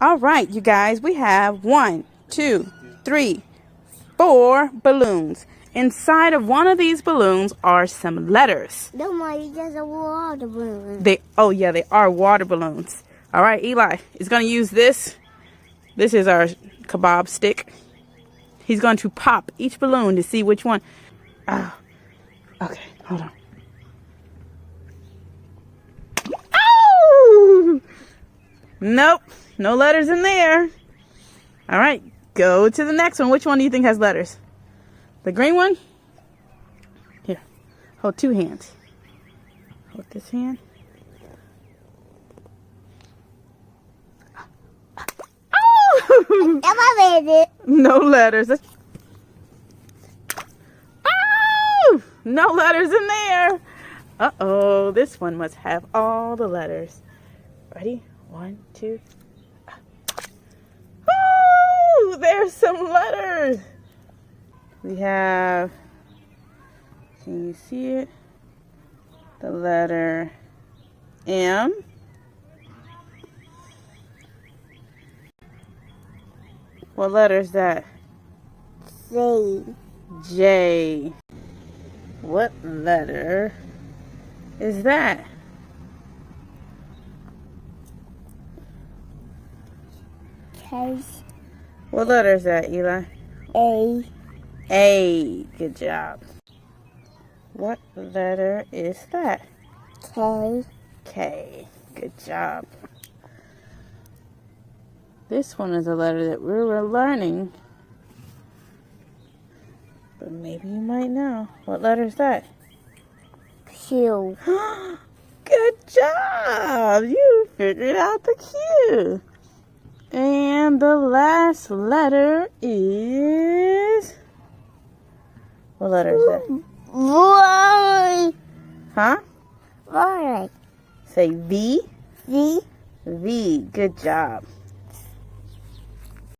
All right, you guys, we have 1, 2, 3, 4 balloons. Inside of one of these balloons are some letters. No, Mommy, just a water balloon. They are water balloons. All right, Eli is going to use this. This is our kebab stick. He's going to pop each balloon to see which one. Oh, okay, hold on. Oh! Nope, no letters in there. All right, go to the next one. Which one do you think has letters? The green one? Here, hold 2 hands. Hold this hand. Oh! I made it. No letters. Oh! No letters in there. Uh-oh, this one must have all the letters. Ready? 1, 2. Oh! There's some letters. We have, can you see it? The letter M. What letter is that? C. J. What letter is that? Case. What letter is that, Eli? A. A. Good job. What letter is that? K. K. Good job. This one is a letter that we were learning. But maybe you might know. What letter is that? Q. Good job. You figured out the Q. And the last letter is... What letter is that? Y. Huh? Y. Say V. V. V. Good job.